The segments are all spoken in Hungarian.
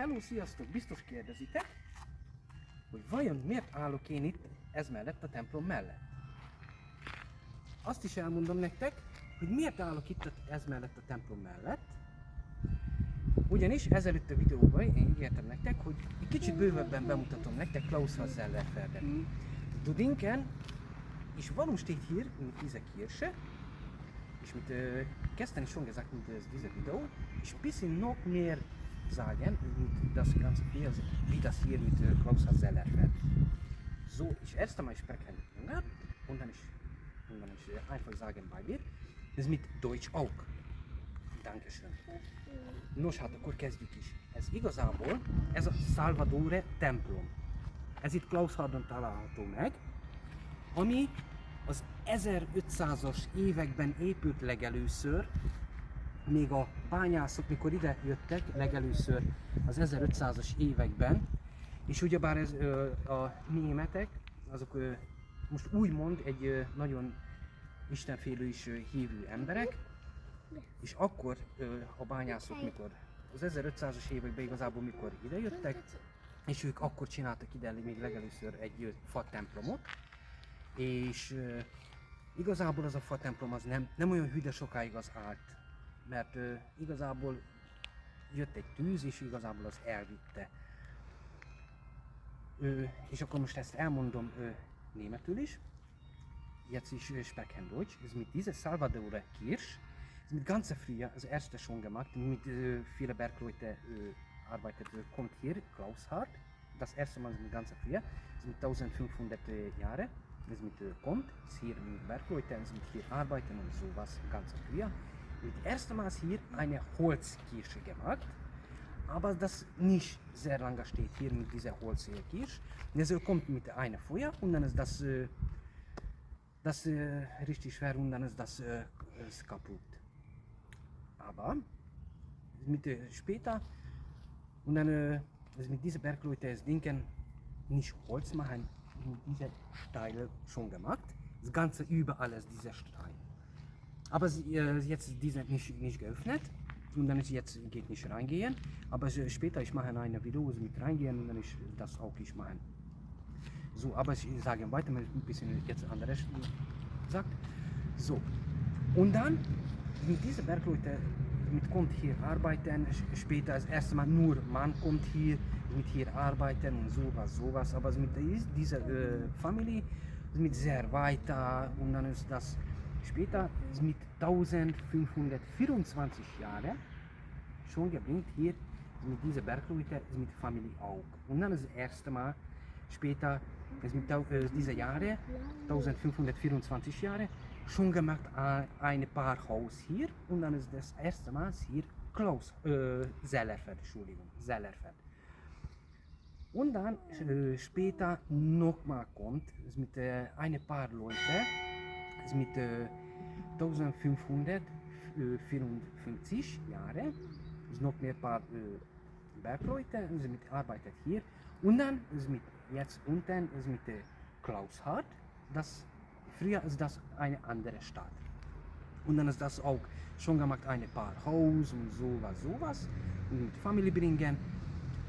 Hello, sziasztok! Biztos kérdezitek, hogy vajon miért állok én itt ez mellett a templom mellett? Azt is elmondom nektek, hogy miért állok itt ez mellett a templom mellett. Ugyanis ezelőtt a videóban én ígértem nektek, hogy egy kicsit bővebben bemutatom nektek Klaus Zellerferdet. Du denken, ich warum steht hier in dieser Kirche? Ich mit gestern schon gesagt in dieser Video, ich ein bisschen noch mehr sagen, und das ganze hier, wie das hier mit Klaus Zellerfeld. So, ich erst einmal spreche Ungarn und dann ich einfach sagen bei dir, das mit Deutsch auch. Dankeschön. Nos, hát akkor kezdjük is. Ez igazából, ez a Salvadore templom. Ez itt Klaushardon található meg, ami az 1500-as években épült legelőször, még a bányászok, mikor ide jöttek legelőször az 1500-as években, és ugyebár ez a németek, azok most úgymond egy nagyon istenfélő is hívő emberek, és akkor a bányászok, mikor az 1500-as években igazából mikor ide jöttek, és ők akkor csináltak ide még legelőször egy fa templomot, és igazából az a fa templom az nem olyan hűde sokáig az állt, mert igazából jött egy tűz, és igazából az elvitte. És akkor most ezt elmondom németül is. Jetzt ich spreche Deutsch. Das mit dieser Salvadore Kirche, das mit ganz früher, also erste schon gemacht, mit viele Bergleute arbeitet, kommt hier Klaushard. Das erste Mal mit ganz früher, das mit 1500 Jahre. Das mit kommt, ist hier mit Bergleute, das mit hier arbeiten und sowas ganz früher. Und das erste Mal hier eine Holzkirche gemacht, aber das nicht sehr lange steht hier mit dieser Holzkirche. Das kommt mit einem Feuer und dann ist das richtig schwer und dann ist das ist kaputt. Aber mit später und dann mit diesen Bergleuten das Denken nicht Holz machen, mit dieser Steine schon gemacht. Das Ganze überall ist dieser Stein. Aber jetzt die sind nicht geöffnet und dann ist jetzt geht nicht reingehen. Aber später ich mache eine Video mit reingehen und dann ich das auch ich machen. So, aber ich sage weiter mit ein bisschen jetzt anderes sagt. So und dann mit diesen Bergleuten kommt hier arbeiten. Später das erste Mal nur Mann kommt hier mit hier arbeiten und sowas. Aber mit dieser Familie mit sehr weiter und dann ist das später ist mit 1524 Jahren schon gebringt hier mit dieser Bergleute mit Familie auch. Und dann ist das erste Mal später ist mit dieser Jahre 1524 Jahre schon gemacht ein paar Haus hier und dann ist das erste Mal hier Klaus Zellerfeld, Entschuldigung, Zellerfeld. Und dann später nochmal kommt es mit ein paar Leute, es mit 1554 Jahre, es noch mehr paar Bergleute, sie mit arbeitet hier und dann ist mit jetzt unten ist mit Klaushard, das früher ist das eine andere Stadt. Und dann ist das auch schon gemacht ein paar Haus und sowas und mit Familie bringen.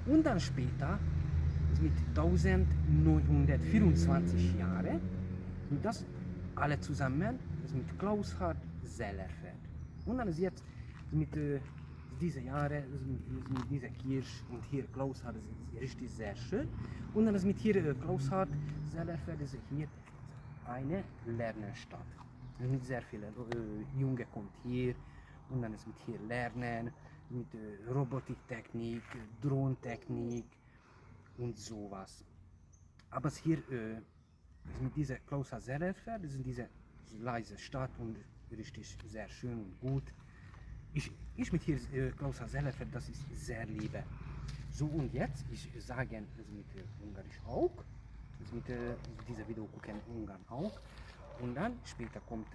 Und dann später ist mit 1924 Jahren und das alle zusammen ist mit Klaushard Zellerfeld. Und dann ist jetzt mit diese Jahre mit dieser Kirche und hier Klaushard ist richtig sehr schön. Und dann ist mit hier Klaushard Zellerfeld ist hier eine Lernenstadt. Mit sehr vielen Junge kommt hier und dann ist mit hier Lernen, mit Robotiktechnik, Drohntechnik und sowas. Aber hier ist mit dieser Klaushard Zellerfeld, ist in dieser leise Stadt und richtig sehr schön und gut. Ich mit hier Klaushard Zellerfeld, das ist sehr liebe. So und jetzt, ich sage es mit Ungarisch auch. Mit dieser Video gucken Ungarn auch. Und dann später kommt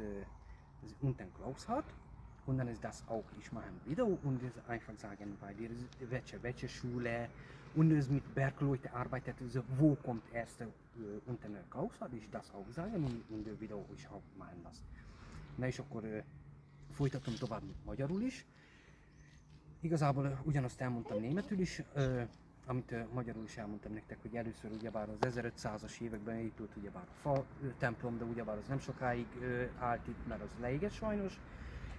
unten Klaushard und dann ist das auch, ich mache ein Video und einfach sagen bei dir, welche Schule und es mit Bergleute arbeitet, also wo kommt erst unten Klaushard, ich das auch sagen und der Video ich auch machen lassen. Na és akkor folytatom tovább magyarul is. igazából ugyanazt elmondtam németül is, amit magyarul is elmondtam nektek, hogy először ugyebár az 1500-as években épült ugyebár a fa templom, de ugyebár az nem sokáig állt itt, mert az leégett sajnos,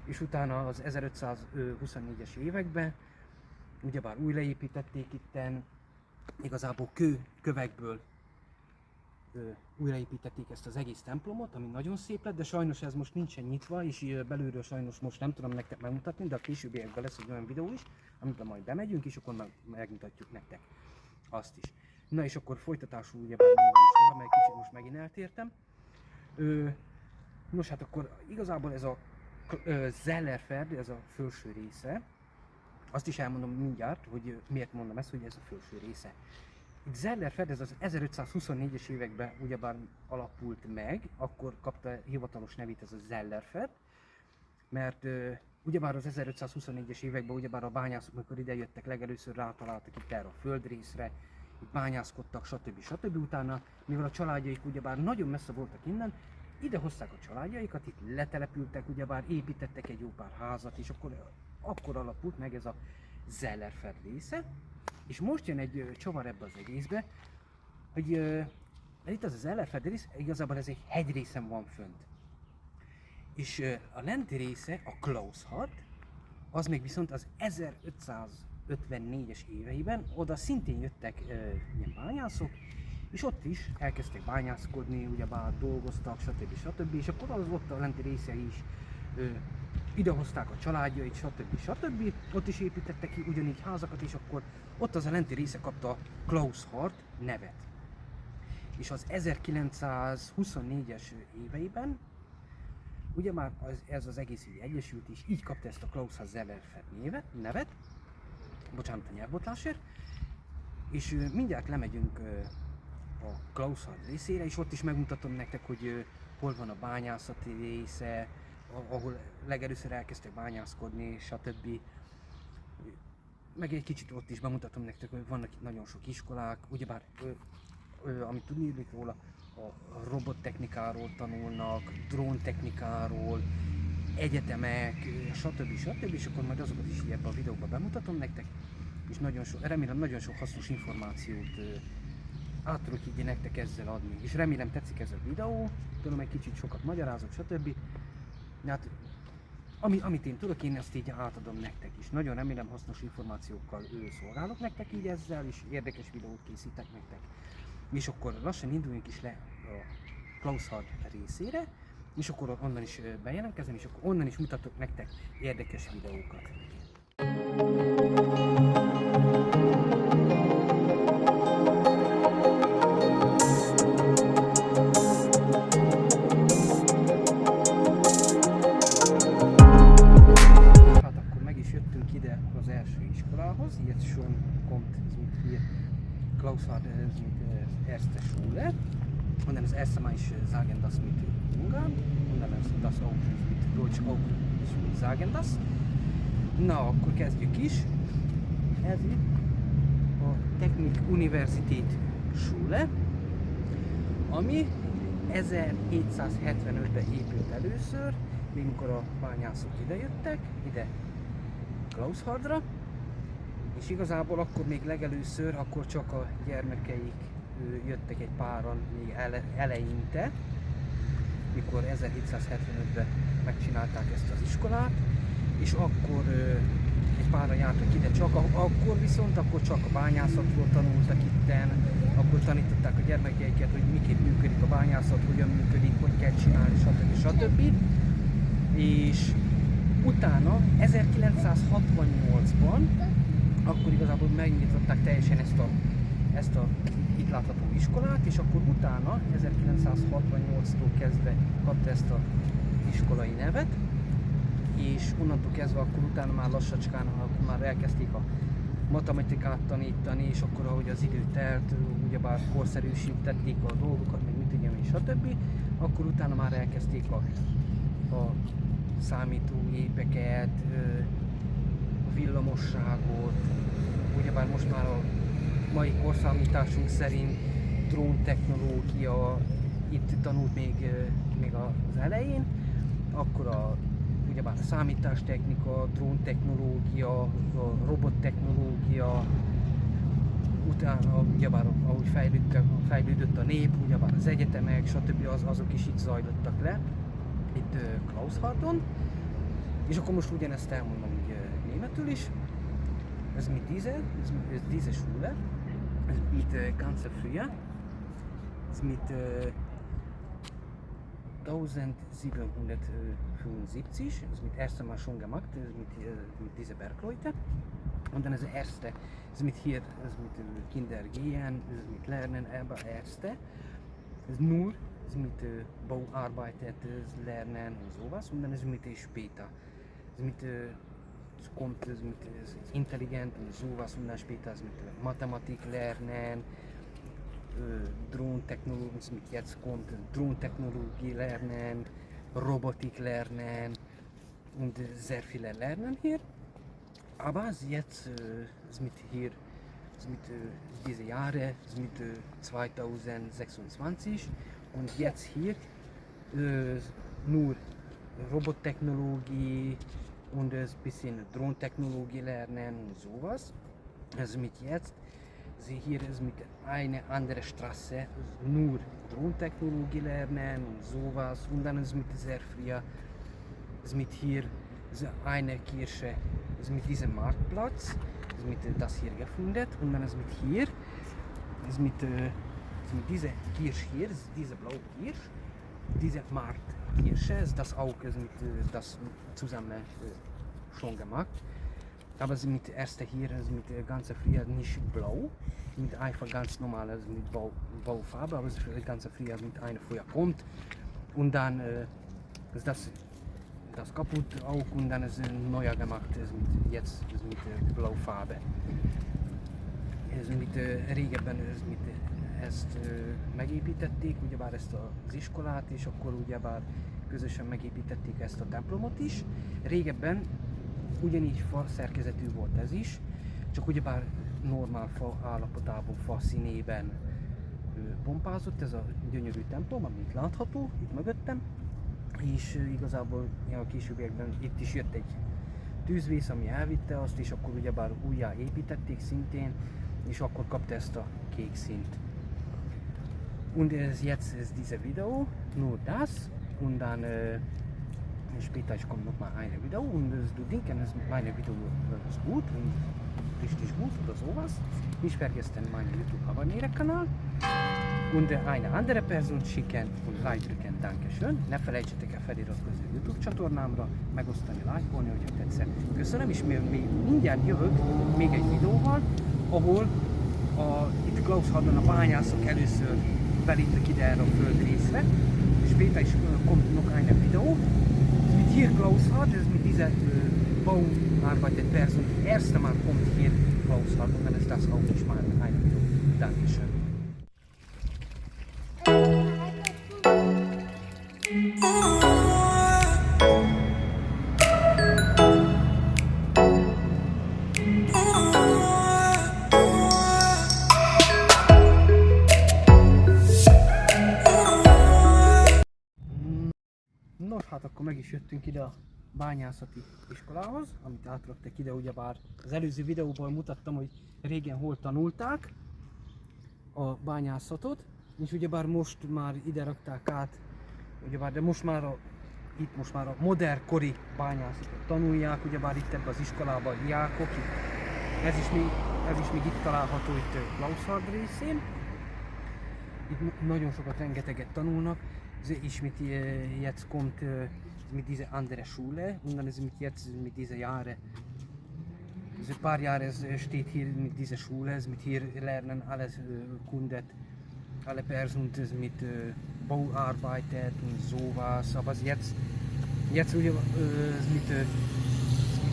és utána az 1524-es években ugyebár újra építették itten, igazából kövekből újraépítették ezt az egész templomot, ami nagyon szép lett, de sajnos ez most nincsen nyitva, és belülről sajnos most nem tudom nektek megmutatni, de a későbbiekben lesz egy olyan videó is, amiben majd bemegyünk, és akkor megmutatjuk nektek azt is. Na és akkor folytatásul ugyebár mondom is tovább, mert kicsit most megint eltértem. Nos hát akkor igazából ez a Zellerfeld, ez a felső része, azt is elmondom mindjárt, hogy miért mondom ezt, hogy ez a felső része. Itt Zellerfeld, ez az 1524-es években ugyebár alapult meg, akkor kapta hivatalos nevét ez a Zellerfeld, mert ugyebár az 1524-es években ugyebár a bányászok, amikor ide jöttek, legelőször rátaláltak itt erre a földrészre, itt bányászkodtak, stb. Utána, mivel a családjaik ugyebár nagyon messze voltak innen, ide hozták a családjaikat, itt letelepültek, ugyebár építettek egy jó pár házat, és akkor alapult meg ez a Zellerfeld része. És most jön egy csavar ebbe az egészbe, hogy itt az Zellerfeld rész, igazából ez egy hegyrészen van fönt. És a lenti része, a Klaushard, az még viszont az 1554-es éveiben, oda szintén jöttek ilyen bányászok, és ott is elkezdtek bányászkodni, ugyebár dolgoztak, stb. És akkor az ott a lenti része is idehozták a családjait, stb. Ott is építettek ki ugyanígy házakat, és akkor ott az a lenti része kapta Klaushard nevet. És az 1924-es éveiben, ugye már ez az egész így egyesült, és így kapta ezt a Klaushard Zellerfeld nevet, bocsánat a nyelvbotlásért, és mindjárt lemegyünk a Klaushard részére, és ott is megmutatom nektek, hogy hol van a bányászati része, ahol legelőször elkezdtek bányászkodni, stb. Meg egy kicsit ott is bemutatom nektek, hogy vannak itt nagyon sok iskolák, ugyebár amit tudni illik róla, a robottechnikáról tanulnak, dróntechnikáról, egyetemek, stb. És akkor majd azokat is ebben a videóban bemutatom nektek, és remélem nagyon sok hasznos információt át tudok így nektek ezzel adni. És remélem tetszik ez a videó, tudom egy kicsit sokat magyarázok, stb. Hát, amit én tudok, én ezt így átadom nektek is. Nagyon remélem hasznos információkkal szolgálok nektek így ezzel, és érdekes videót készítek nektek. És akkor lassan induljunk is le a Klaushard részére, és akkor onnan is bejelentkezem, és akkor onnan is mutatok nektek érdekes videókat. Az első iskolához, jetzt schon kommt mit hier Klaushard mit erste Schule und dann das erste Mal ich sagen das mit Ungarn und dann das auch mit Deutsch auch sagen das. Na, akkor kezdjük is. Ez itt a Technik Universität Schule, ami 1775-ben épült először, még mikor a bányászok idejöttek, ide Klaushardra, és igazából akkor még legelőször, akkor csak a gyermekeik jöttek egy páran még eleinte, mikor 1775-ben megcsinálták ezt az iskolát, és akkor egy páran jártak ide, akkor viszont csak a bányászatról tanultak itten, akkor tanították a gyermekeiket, hogy miképp működik a bányászat, hogyan működik, hogy kell csinálni, stb. És utána 1968-ban akkor igazából megnyitották teljesen ezt a itt látható iskolát, és akkor utána 1968-tól kezdve kapta ezt az iskolai nevet, és onnantól kezdve akkor utána már lassacskán már elkezdték a matematikát tanítani, és akkor ahogy az idő telt, ugyebár korszerűsítették a dolgokat, meg mit tudjam, és stb. Akkor utána már elkezdték a számítógépeket, a villamosságot, ugyebár most már a mai korszámításunk szerint dróntechnológia itt tanult még az elején, akkor a ugyebár a számítástechnika, dróntechnológia, a robottechnológia, utána ugyebár ahogy fejlődött a nép, ugyebár az egyetemek, stb. Azok is itt zajlottak le, itt Klaushardon. És akkor most ugyanezt elmondom németül is. Ez mit diese Schule, ez mit ganze früher, ez mit 1775, das mit erste Mal schon gemacht, mit dieser Bergleute. Und dann das erste, das mit hier, das mit Kinder gehen, das mit lernen, aber erste. Das nur, das mit Bauarbeit, das lernen und sowas. Und dann ist mit später, das mit es kommt das mit intelligent und sowas und dann später das mit Mathematik lernen. Drohntechnologie, mit jetzt kommt Drohntechnologie lernen, Robotik lernen und sehr viele lernen hier. Aber jetzt mit hier, mit diese Jahre, mit 2026 und jetzt hier nur Robottechnologie und ein bisschen Drohntechnologie lernen und sowas. Also mit jetzt. Hier ist mit einer anderen Straße nur Drohntechnologie lernen und sowas und dann ist mit sehr früh ist mit hier eine Kirche ist mit diesem Marktplatz ist mit das hier gefunden und dann ist mit hier ist mit dieser Kirche hier ist diese blaue Kirche diese Marktkirche ist das auch ist mit das zusammen schon gemacht. Aber mit erste hier ist mit ganze früher nicht blau, mit einfach ganz normal mit Baufarbe, aber das ganze früher mit einer Feuer kommt und dann ist das kaputt auch und dann ist ein neuer gemacht ist mit jetzt ist mit Blaufarbe. Ez mit régebben ez mit ezt megépítették, ugyebár ezt az iskolát, és akkor ugyebár közösen megépítették ezt a templomot is. Régebben ugyanígy fa szerkezetű volt ez is, csak ugyebár normál fa állapotában, fa színében pompázott ez a gyönyörű templom, amit látható itt mögöttem, és igazából a későbbiekben itt is jött egy tűzvész, ami elvitte azt, és akkor ugyebár újjá építették szintén, és akkor kapta ezt a kék színt. Und jetzt ist diese Video nur das und dann später kommt noch mal eine Video und du denken, meine Video ist gut und richtig gut oder sowas. Nicht vergessen meinen YouTube-Abonnieren-Kanal und eine andere Person schicken und like drücken, Dankeschön. Ne felejtsetek el feliratkozni a YouTube csatornámra, megosztani, lájkolni, hogyha tetszett. Köszönöm, és még mindjárt jövök még egy videóval, ahol itt Klaushardon a bányászok először beléptek ide erre a földrészre, és später is kommt noch eine Video. Mit hier Klaushard, das mit dieser Bauarbeit Person, die erste Mal kommt hier Klaushard und dann ist das auch nicht mal eine Video. Dankeschön. Nos, hát akkor meg is jöttünk ide a bányászati iskolához, amit átraktak ide, ugyebár az előző videóban mutattam, hogy régen hol tanulták a bányászatot, és ugyebár most már ide rakták át, ugyebár, de most már a modern kori bányászatot tanulják, ugyebár itt ebben az iskolában a diákok, ez is még itt található itt Klaushard részén. Itt nagyon sokat, rengeteget tanulnak. Ich mit jetzt kommt mit dieser andere Schule und dann ist mit dieser Jahre, also ein paar Jahre steht hier mit dieser Schule, mit hier lernen alles Kundet, alle Personen mit Bauarbeit und sowas, aber jetzt mit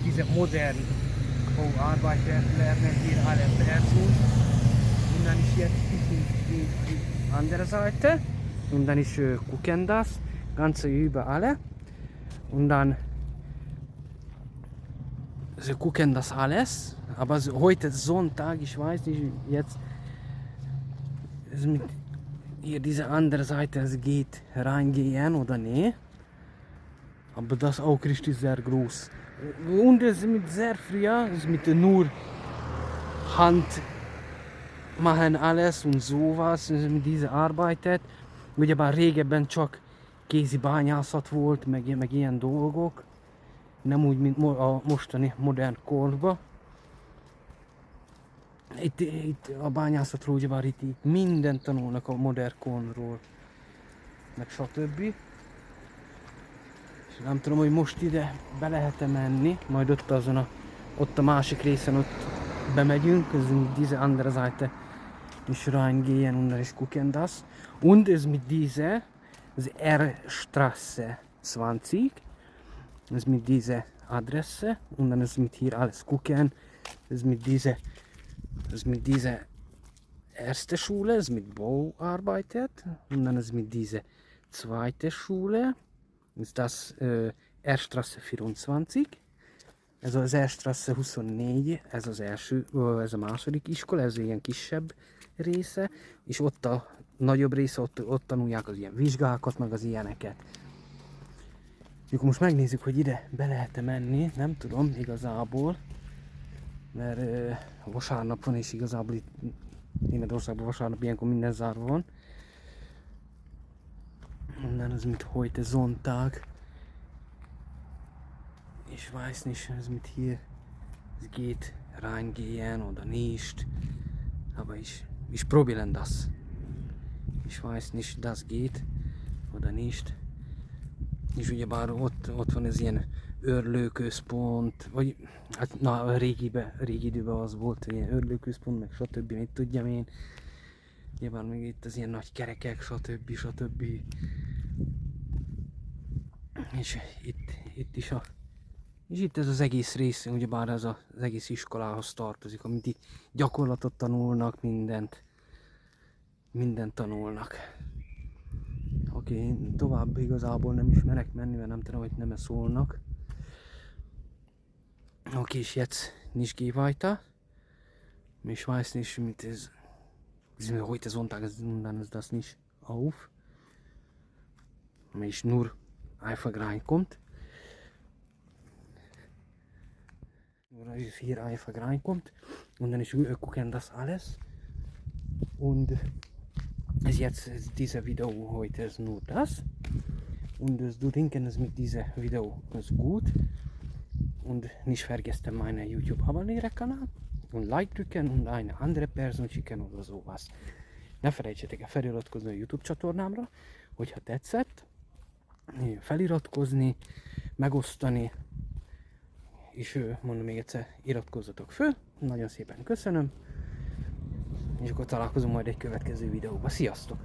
dieser modernen Bauarbeit lernen hier alle Personen und dann ist jetzt die andere Seite. Und dann ist gucken das Ganze überall und dann sie gucken das alles, aber heute ist Sonntag, ich weiß nicht, jetzt ist mit hier diese andere Seite, es geht reingehen oder nee. Aber das auch richtig sehr groß. Und es mit sehr früher, es mit nur Hand machen alles und sowas, mit dieser arbeitet. Ugyebár régebben csak kézi bányászat volt, meg ilyen dolgok. Nem úgy, mint a mostani modern korban. Itt a bányászatról ugyebár itt mindent tanulnak a modern korról, meg stb. És nem tudom, hogy most ide be lehet-e menni, majd ott a másik részen ott bemegyünk, ez diese andere Seite nicht reingehen und ist gucken das. Und es mit dieser, das R-Straße 20, das mit dieser Adresse und dann ist mit hier alles gucken, das mit dieser erste Schule, das mit Bau arbeitet und dann ist mit dieser zweite Schule, ist das R-Straße 24. Ez az Erstrasse 24, ez az első, ez a második iskola, ez ilyen kisebb része, és ott a nagyobb része, ott tanulják az ilyen vizsgákat, meg az ilyeneket. Akkor most megnézzük, hogy ide be lehet-e menni, nem tudom igazából, mert vasárnap van, és igazából itt Németországban vasárnap ilyenkor minden zárva van. Onnan az mit heute Sonntag. Ich weiß nicht, es mit hier, es geht reingehen oder nicht, aber ich probieren das. Ich weiß nicht, das geht oder nicht. És ugyebár ott van ez ilyen őrlőközpont, vagy hát na, régi időben az volt ilyen őrlőközpont, meg stb. Mit tudjam én. Ugyebár még itt az ilyen nagy kerekek, stb. És itt is és itt ez az egész rész, ugyebár ez az egész iskolához tartozik, amit itt gyakorlatot tanulnak, mindent tanulnak. Oké, tovább igazából nem is merek menni, mert nem tudom, hogy nem szólnak. Okay, és jetzt nicht geh weiter. Ich weiß nicht, mit ist heute Sonntag, dann ist das nicht auf. Wenn ich nur einfach reinkommt. Nur hier einfach reinkommt und dann ist gucken das alles. Und jetzt dieser Video heute ist nur das. Und du denken es mit diesem Video ist gut. Und nicht vergessen meinen YouTube abonnieren-Kanal und Like drücken und eine andere Person schicken oder sowas. Ne felejtsétek el feliratkozni a YouTube csatornámra, hogyha tetszett, feliratkozni, megosztani, és mondom még egyszer, iratkozzatok föl, nagyon szépen köszönöm, és akkor találkozunk majd egy következő videóban. Sziasztok!